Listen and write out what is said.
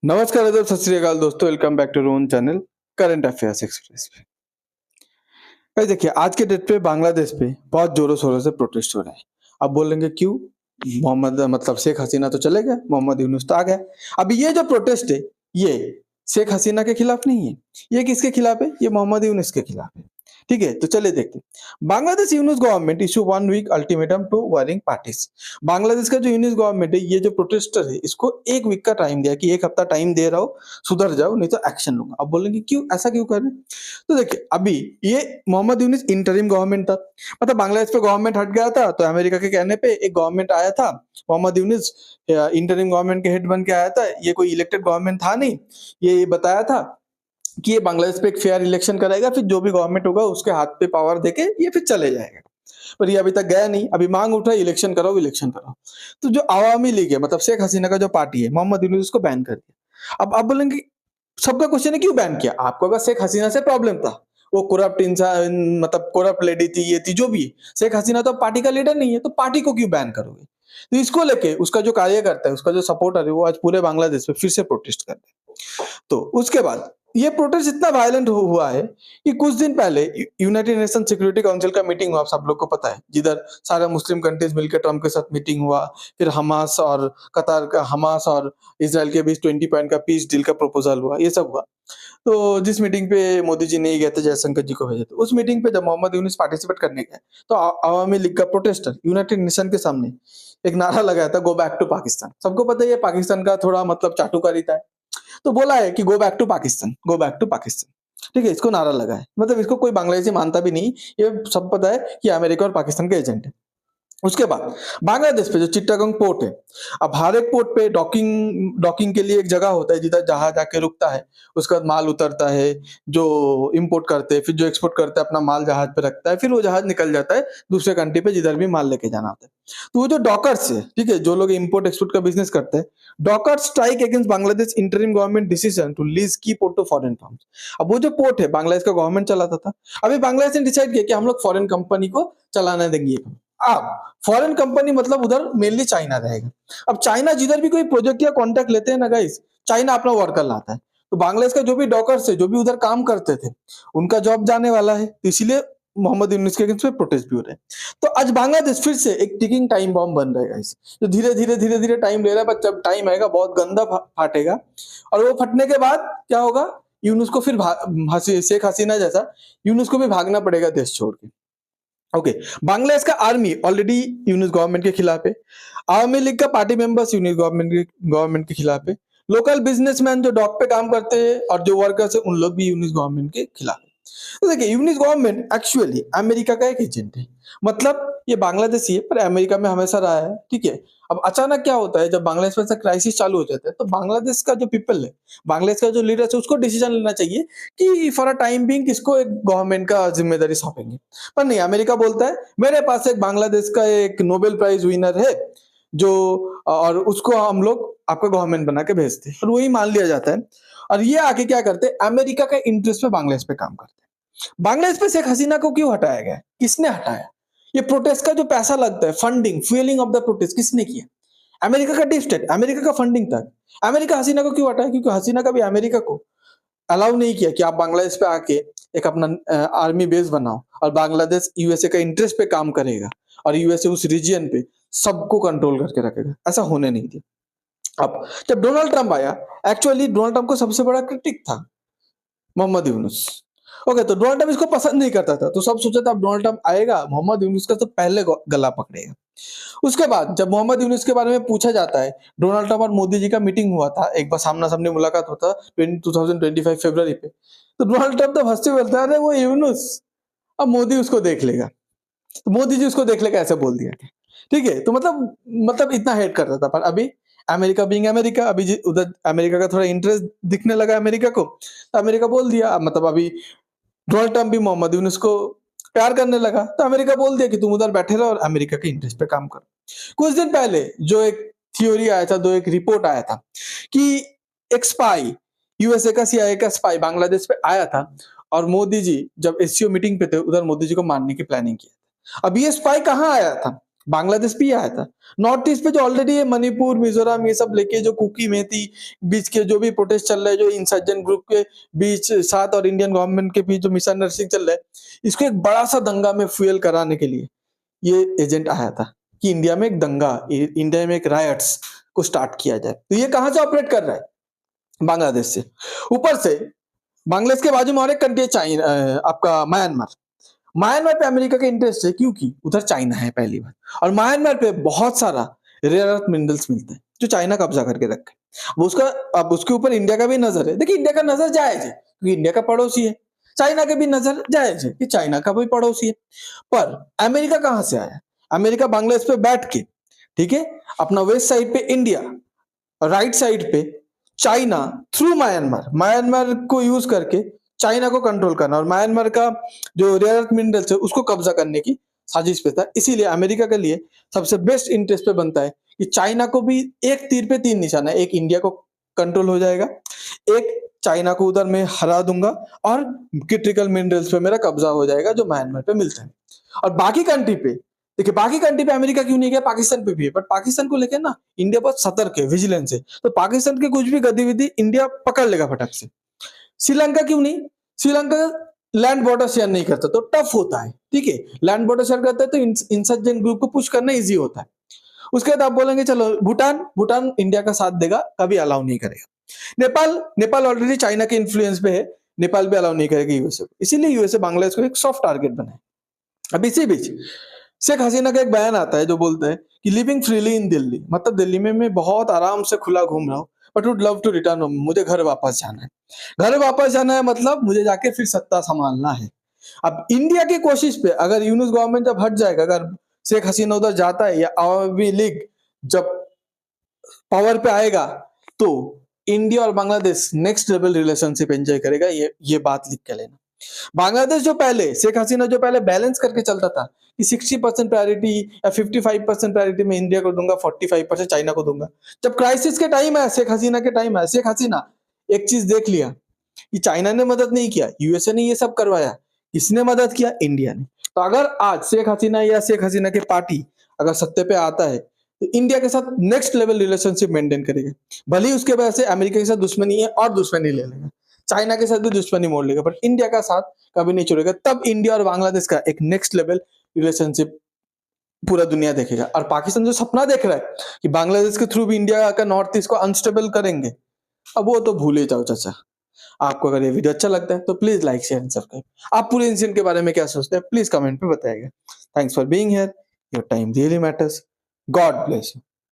नमस्कार, आदाब, सत श्री अकाल दोस्तों। Welcome back to your own channel current affairs express पे। भाई देखिए, आज के डेट पे बांग्लादेश पे बहुत जोरों-शोरों से प्रोटेस्ट हो रहा है। आप बोलेंगे क्यों? मोहम्मद मतलब शेख हसीना तो चले गए, मोहम्मद यूनुस तो आ गए। अभी ये जो प्रोटेस्ट है, ये शेख हसीना के खिलाफ नहीं है। ये किसके खिलाफ है? ये मोहम्मद यूनुस के खिलाफ है। ठीक है, तो चलिए देखते हैं। Bangladesh Yunus government issue 1 week ultimatum to warring parties. Bangladesh का जो यूनुस गवर्नमेंट है, ये जो प्रोटेस्टर है, इसको 1 वीक का टाइम दिया कि 1 हफ्ता टाइम दे रहा हूँ, सुधर जाओ नहीं तो एक्शन लूँगा। अब बोलेंगे क्यों? ऐसा क्यों कर रहे हैं? तो देखिए, अभी ये मोहम्मद यूनुस इंटरिम गवर्नमेंट था। मतलब बांग्लादेश पे गवर्नमेंट हट गया था, तो अमेरिका के कहने पे एक गवर्नमेंट आया था। मोहम्मद यूनुस इंटरिम गवर्नमेंट के हेड बन के आया था। ये कोई इलेक्टेड गवर्नमेंट था नहीं। ये बताया था कि ये बांग्लादेश पे एक फेयर इलेक्शन कराएगा, फिर जो भी गवर्नमेंट होगा उसके हाथ पे पावर देके ये फिर चले जाएगा। पर ये अभी तक गया नहीं। अभी मांग उठा इलेक्शन कराओ, इलेक्शन कराओ। तो जो अवामी लीग है, मतलब शेख हसीना का जो पार्टी है, मोहम्मद यूनुस उसको बैन कर दिया। अब आप बोलेंगे, सबका क्वेश्चन है क्यों बैन किया? आपको अगर शेख हसीना से प्रॉब्लम था, वो करप्ट इंसान, मतलब करप्ट लेडी थी, ये थी, जो भी है। शेख हसीना तो पार्टी का लीडर नहीं है, तो पार्टी को क्यों बैन करोगे? तो इसको लेके उसका जो कार्यकर्ता है, उसका जो सपोर्टर है, वो आज पूरे बांग्लादेश में फिर से प्रोटेस्ट कर रहे हैं। तो उसके बाद ये प्रोटेस्ट इतना वायलेंट हुआ है कि कुछ दिन पहले यूनाइटेड नेशन सिक्योरिटी काउंसिल का मीटिंग हुआ, आप सब लोग को पता है, जिधर सारे मुस्लिम कंट्रीज मिलकर ट्रम्प के साथ मीटिंग हुआ। फिर हमास और इसराइल के बीच 20 पॉइंट का पीस डील का प्रपोजल हुआ, ये सब हुआ। तो जिस मीटिंग पे मोदी जी नहीं गए थे, जयशंकर जी को भेजे थे, उस मीटिंग पे जब मोहम्मद यूनुस पार्टिसिपेट करने गए, तो अवामी लीग का प्रोटेस्टर यूनाइटेड नेशन के सामने एक नारा लगाया था, गो बैक टू पाकिस्तान। सबको पता है ये पाकिस्तान का थोड़ा मतलब चाटुकारिता है। तो बोला है कि go back to Pakistan, go back to Pakistan. ठीक है, इसको नारा लगा है। मतलब इसको कोई बांग्लादेशी मानता भी नहीं। ये सब पता है कि अमेरिका और पाकिस्तान के एजेंट है। उसके बाद बांग्लादेश पे जो चिट्टागोंग पोर्ट है, अब हर एक पोर्ट पे डॉकिंग डॉकिंग के लिए एक जगह होता है जिधर जहाज आके रुकता है। उसके बाद माल उतरता है, जो इंपोर्ट करते हैं, फिर जो एक्सपोर्ट करते हैं अपना माल जहाज पे रखता है, फिर वो जहाज निकल जाता है दूसरे कंट्री पे जिधर भी माल लेके जाना होता है। तो वो जो डॉकर्स है, ठीक है, जो लोग इंपोर्ट एक्सपोर्ट का बिजनेस करते हैं, dockers strike against Bangladesh interim government decision to lease key port to foreign firms. अब वो जो पोर्ट है बांग्लादेश का गवर्नमेंट चलाता था, अभी बांग्लादेश ने डिसाइड किया कि हम लोग फॉरेन कंपनी को चलाने देंगे। अब फॉरेन कंपनी मतलब उधर मेनली चाइना रहेगा। अब चाइना जिधर भी कोई प्रोजेक्ट या कॉन्ट्रैक्ट लेते हैं ना गाइस, चाइना अपना वर्कर लाता है। तो बांग्लादेश का जो भी डॉकर्स है, जो भी उधर काम करते थे, उनका जॉब जाने वाला है। तो इसीलिए मोहम्मद यूनुस के अगेंस्ट में प्रोटेस्ट भी हो रहे हैं। तो आज बांग्लादेश फिर से एक टिकिंग टाइम बॉम्ब बन रहा है गाइस, जो धीरे धीरे टाइम ले रहा है, पर जब टाइम आएगा बहुत गंदा फाटेगा। और वो फटने के बाद क्या होगा? यूनुस को फिर शेख हसीना जैसा यूनुस को भी भागना पड़ेगा देश छोड़ के। ओके, बांग्लादेश का आर्मी ऑलरेडी यूनुस गवर्नमेंट के खिलाफ है। आवामी लीग का पार्टी मेंबर्स यूनुस गवर्नमेंट के खिलाफ है। लोकल बिजनेसमैन जो डॉक पे काम करते हैं और जो वर्कर्स है, उन लोग भी यूनुस गवर्नमेंट के खिलाफ है। तो देखिए, यूनुस गवर्नमेंट एक्चुअली अमेरिका का एक एजेंट है। मतलब ये बांग्लादेशी है पर अमेरिका में हमेशा रहा है। ठीक है, अब अचानक क्या होता है, जब बांग्लादेश में ऐसा क्राइसिस चालू हो जाता है, तो बांग्लादेश का जो पीपल है, बांग्लादेश का जो लीडर है, उसको डिसीजन लेना चाहिए कि फॉर अ टाइम बिंग किसको एक गवर्नमेंट का जिम्मेदारी सौंपेंगे। पर नहीं, अमेरिका बोलता है मेरे पास एक बांग्लादेश का एक नोबेल प्राइज विनर है, जो और उसको हम लोग आपका गवर्नमेंट बना के भेजते हैं, और वही मान लिया जाता है। और ये आके क्या करते हैं, अमेरिका के इंटरेस्ट पे बांग्लादेश पे काम करते हैं। बांग्लादेश पे शेख हसीना को क्यों हटाया गया? किसने हटाया? ये प्रोटेस्ट का जो पैसा लगता है, funding fuelling of the protest किसने किया? अमेरिका का डीप स्टेट, अमेरिका का फंडिंग था। अमेरिका हसीना को क्यों हटाया? क्योंकि हसीना का भी अमेरिका को अलाउ नहीं किया कि आप बांग्लादेश पे आके एक अपना आर्मी बेस बनाओ, और बांग्लादेश यूएसए का इंटरेस्ट पे काम करेगा, और यूएसए उस रीजन पे सबको कंट्रोल करके रखेगा। ऐसा होने नहीं दिया। अब जब डोनाल्ड ट्रंप आया, एक्चुअली डोनाल्ड ट्रंप को सबसे बड़ा क्रिटिक था मोहम्मद यूनुस। ओके, तो डोनाल्ड ट्रंप इसको पसंद नहीं करता था, तो सब सोचा था अब डोनाल्ड ट्रंप आएगा, मोहम्मद यूनुस का तो पहले गला पकड़ेगा। उसके बाद जब मोहम्मद यूनुस के बारे में पूछा जाता है, डोनाल्ड ट्रंप और मोदी जी का मीटिंग हुआ था, एक बार सामना सामने मुलाकात होता 2025 फरवरी पे। तो डोनाल्ड ट्रंप तो हंसते बोलता है, अरे वो यूनुस, अब मोदी उसको देख लेगा। तो मोदी जी उसको देख लेगा, ऐसे बोल दिया था। ठीक है, तो मतलब इतना हेट करता था। पर अभी अमेरिका बीइंग अमेरिका, अभी उधर अमेरिका का थोड़ा इंटरेस्ट दिखने लगा अमेरिका को, तो अमेरिका बोल दिया, मतलब अभी डोनाल्ड ट्रंप भी मोहम्मद यूनुस को प्यार करने लगा, तो अमेरिका बोल दिया कि तुम उधर बैठे रहो और अमेरिका के इंटरेस्ट पे काम करो। कुछ दिन पहले जो एक थ्योरी आया था, एक रिपोर्ट आया था कि एक स्पाई, यूएसए का सीआईए का स्पाई बांग्लादेश पे आया था, और मोदी जी जब एससीओ मीटिंग पे थे, उधर मोदी जी को मारने की प्लानिंग की। अब ये स्पाई कहाँ आया था? बांग्लादेश भी आया था। नॉर्थ ईस्ट पे जो ऑलरेडी है मणिपुर, मिजोरम ये सब लेके जो कुकी मेती बीच के जो भी प्रोटेस्ट चल रहे हैं, जो इंसर्जेंट ग्रुप के बीच साथ और इंडियन गवर्नमेंट के बीच जो मिसअंडरस्टैंडिंग चल रहा है, इसको एक बड़ा-सा दंगा में फ्यूल कराने के लिए ये एजेंट आया था कि इंडिया में एक दंगा, इंडिया में एक रायट्स को स्टार्ट किया जाए। तो ये कहाँ से ऑपरेट कर रहा है? बांग्लादेश से। ऊपर से बांग्लादेश के बाजू में और एक कंट्री है आपका म्यांमार। म्यांमार पे अमेरिका का इंटरेस्ट है क्योंकि उधर चाइना है पहली बात, और म्यांमार पे बहुत सारा रेयर अर्थ मिनरल्स मिलते हैं जो चाइना कब्जा करके रखे है। वो उसका अब उसके ऊपर इंडिया का भी नजर है। देखिए इंडिया का नजर जायज है क्योंकि इंडिया का पड़ोसी है। चाइना के भी नजर जायज है कि चाइना का भी पड़ोसी है। पर अमेरिका कहां से आया? अमेरिका बांग्लादेश पे बैठ के, ठीक है, अपना वेस्ट साइड पे इंडिया और राइट साइड पे चाइना थ्रू म्यांमार, म्यांमार को यूज करके चाइना को कंट्रोल करना और म्यांमार का जो रेयर अर्थ मिनरल्स है उसको कब्जा करने की साजिश पे था। इसीलिए अमेरिका के लिए सबसे बेस्ट इंटरेस्ट पे बनता है कि चाइना को भी एक तीर पे तीन निशाना है, एक इंडिया को कंट्रोल हो जाएगा, एक चाइना को उधर मैं हरा दूंगा और क्रिटिकल मिनरल्स पे मेरा कब्जा हो जाएगा जो म्यांमार पे मिलता है। और बाकी कंट्री पे देखिए, बाकी कंट्री पे अमेरिका क्यों नहीं गया, पाकिस्तान पे भी है, बट पाकिस्तान को लेकर ना इंडिया बहुत सतर्क है, विजिलेंस है, तो पाकिस्तान की कुछ भी गतिविधि इंडिया पकड़ लेगा फटक से। श्रीलंका क्यों नहीं? श्रीलंका लैंड बॉर्डर शेयर नहीं करता तो टफ होता है, ठीक है, लैंड बॉर्डर शेयर करता है तो इंसर्जेंट ग्रुप को पुश करना इजी होता है। उसके बाद आप बोलेंगे चलो भूटान, भूटान इंडिया का साथ देगा, कभी अलाउ नहीं करेगा। नेपाल, नेपाल ऑलरेडी चाइना के इन्फ्लुएंस पे है, नेपाल भी अलाउ नहीं करेगा यूएसए को, इसीलिए यूएसए बांग्लादेश को एक सॉफ्ट टारगेट बनाए। अब इसी बीच शेख हसीना का एक बयान आता है जो बोलता है कि लिविंग फ्रीली इन दिल्ली, मतलब दिल्ली में मैं बहुत आराम से खुला घूम रहा हूँ, but would love to return home, मुझे घर वापस जाना है। घर वापस जाना है मतलब मुझे जाके फिर सत्ता संभालना है। अब इंडिया की कोशिश पे अगर यूनुस गवर्नमेंट जब हट जाएगा, अगर शेख हसीना उधर जाता है या अवामी लीग जब पावर पे आएगा, तो इंडिया और Bangladesh next level relationship enjoy करेगा, ये बात लिख के लेना। बांग्लादेश जो पहले, शेख हसीना जो पहले बैलेंस करके चलता था कि 60% प्रायोरिटी या 55% प्रायोरिटी में इंडिया को दूंगा, 45% चाइना को दूंगा, जब क्राइसिस के टाइम है, शेख हसीना के टाइम है, शेख हसीना एक चीज देख लिया कि चाइना ने मदद नहीं किया, यूएसए ने ये सब करवाया, किसने मदद किया? इंडिया ने। तो अगर आज शेख हसीना या शेख हसीना की पार्टी अगर सत्ते पे आता है तो इंडिया के साथ नेक्स्ट लेवल रिलेशनशिप मेंटेन करेगा। भले ही उसके वजह से अमेरिका के साथ दुश्मनी है और दुश्मनी ले लेगा, चाइना के साथ भी दुश्मनी मोड़ लेगा, बट इंडिया का साथ कभी नहीं छोड़ेगा। तब इंडिया और बांग्लादेश का एक नेक्स्ट लेवल रिलेशनशिप पूरा दुनिया देखेगा। और पाकिस्तान जो सपना देख रहा है कि बांग्लादेश के थ्रू भी इंडिया का नॉर्थ ईस्ट को अनस्टेबल करेंगे, अब वो तो भूल ही जाओ चाचा। आपको अगर ये वीडियो अच्छा लगता है तो please like share and subscribe. आप पूरे इंसिडेंट के बारे में क्या सोचते हैं प्लीज कमेंट पे बताइएगा। Thanks for being here, your time really matters. God bless you.